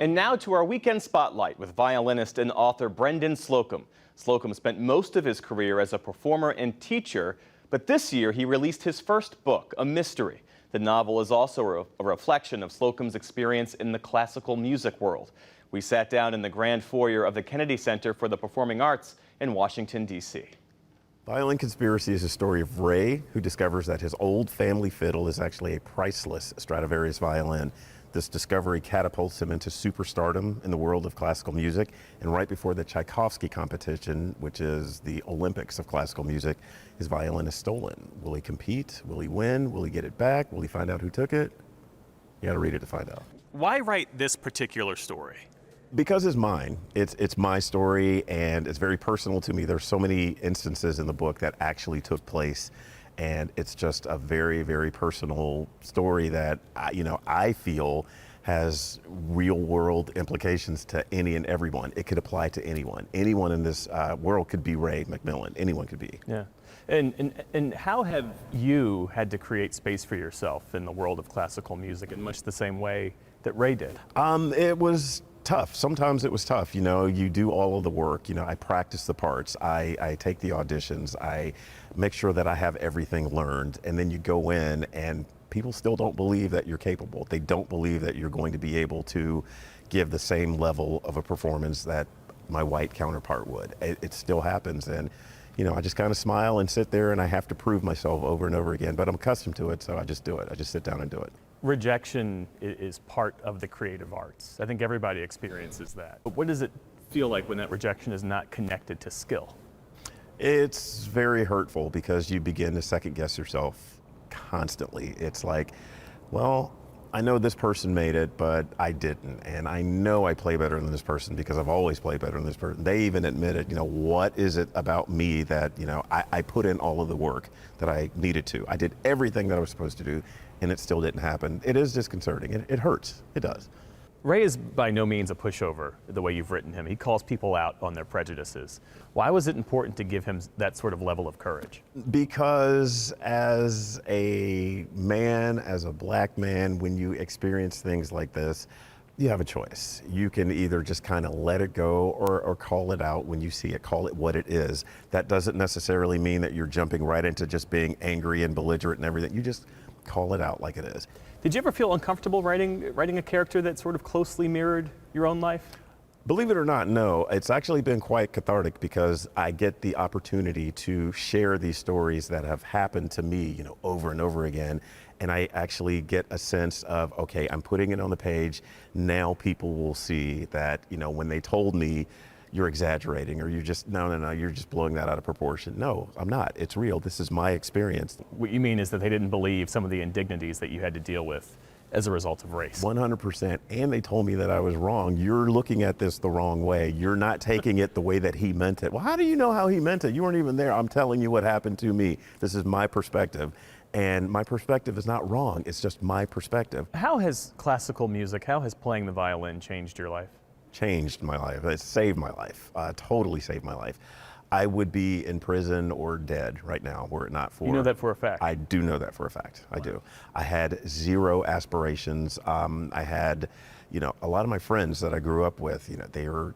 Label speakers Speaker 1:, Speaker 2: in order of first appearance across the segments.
Speaker 1: And now to our weekend spotlight with violinist and author Brendan Slocum. Slocum spent most of his career as a performer and teacher, but this year he released his first book, a mystery. The novel is also a reflection of Slocum's experience in the classical music world. We sat down in the grand foyer of the Kennedy Center for the Performing Arts in Washington, D.C.
Speaker 2: Violin Conspiracy is a story of Ray, who discovers that his old family fiddle is actually a priceless Stradivarius violin. This discovery catapults him into superstardom in the world of classical music. And right before the Tchaikovsky competition, which is the Olympics of classical music, his violin is stolen. Will he compete? Will he win? Will he get it back? Will he find out who took it? You gotta read it to find out.
Speaker 3: Why write this particular story?
Speaker 2: Because it's mine. It's my story, and it's very personal to me. There's so many instances in the book that actually took place, and it's just a very, very personal story that I feel has real-world implications to any and everyone. It could apply to anyone. Anyone in this world could be Ray McMillan. Anyone could be.
Speaker 3: Yeah. And how have you had to create space for yourself in the world of classical music in much the same way that Ray did?
Speaker 2: It was tough. Sometimes it was tough. You do all of the work. I practice the parts. I take the auditions. I make sure that I have everything learned. And then you go in and people still don't believe that you're capable. They don't believe that you're going to be able to give the same level of a performance that my white counterpart would. It still happens. And I just kind of smile and sit there, and I have to prove myself over and over again, but I'm accustomed to it, so I just do it. I just sit down and do it.
Speaker 3: Rejection is part of the creative arts. I think everybody experiences that. But what does it feel like when that rejection is not connected to skill?
Speaker 2: It's very hurtful because you begin to second guess yourself constantly. It's like, well, I know this person made it, but I didn't. And I know I play better than this person because I've always played better than this person. They even admitted, what is it about me that, I put in all of the work that I needed to. I did everything that I was supposed to do, and it still didn't happen. It is disconcerting. It hurts. It does.
Speaker 3: Ray is by no means a pushover the way you've written him. He calls people out on their prejudices. Why was it important to give him that sort of level of courage?
Speaker 2: Because as a man, as a black man, when you experience things like this, you have a choice. You can either just kind of let it go or call it out when you see it, call it what it is. That doesn't necessarily mean that you're jumping right into just being angry and belligerent and everything. You just call it out like it is.
Speaker 3: Did you ever feel uncomfortable writing a character that sort of closely mirrored your own life?
Speaker 2: Believe it or not, no. It's actually been quite cathartic because I get the opportunity to share these stories that have happened to me, over and over again. And I actually get a sense of, okay, I'm putting it on the page. Now people will see that, when they told me you're exaggerating or you're just, no, you're just blowing that out of proportion. No, I'm not. It's real. This is my experience.
Speaker 3: What you mean is that they didn't believe some of the indignities that you had to deal with as a result of race.
Speaker 2: 100%. And they told me that I was wrong. You're looking at this the wrong way. You're not taking it the way that he meant it. Well, how do you know how he meant it? You weren't even there. I'm telling you what happened to me. This is my perspective. And my perspective is not wrong. It's just my perspective.
Speaker 3: How has classical music, how has playing the violin changed your life?
Speaker 2: Changed my life. It saved my life. Totally saved my life. I would be in prison or dead right now were it not for...
Speaker 3: You know that for a fact?
Speaker 2: I do know that for a fact. Wow. I do. I had zero aspirations. I had, a lot of my friends that I grew up with, they were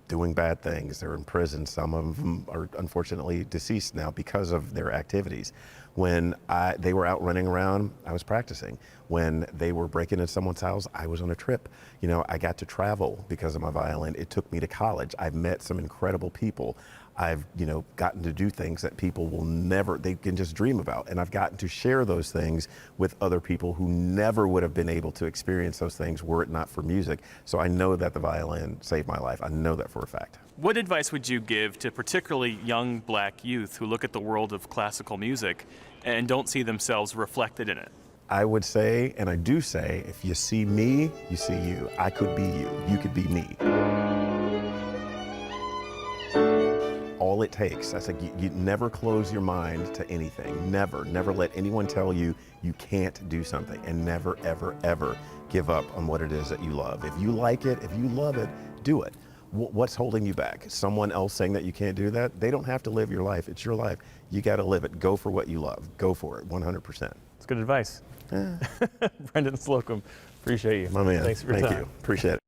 Speaker 2: doing bad things. They're in prison. Some of them are unfortunately deceased now because of their activities. When they were out running around, I was practicing. When they were breaking into someone's house, I was on a trip. I got to travel because of my violin. It took me to college. I've met some incredible people. I've, gotten to do things that people will never, they can just dream about. And I've gotten to share those things with other people who never would have been able to experience those things were it not for music. So I know that the violin saved my life. I know that for a fact.
Speaker 3: What advice would you give to particularly young black youth who look at the world of classical music and don't see themselves reflected in it?
Speaker 2: I would say, and I do say, if you see me, you see you. I could be you. You could be me. All it takes. That's like you never close your mind to anything. Never let anyone tell you you can't do something, and never, ever, ever give up on what it is that you love. If you like it, if you love it, do it. What's holding you back? Someone else saying that you can't do that? They don't have to live your life. It's your life. You got to live it. Go for what you love. Go for it, 100%.
Speaker 3: It's good advice. Brendan Slocum, appreciate you.
Speaker 2: My man.
Speaker 3: Thanks for your time.
Speaker 2: Thank you. Appreciate it.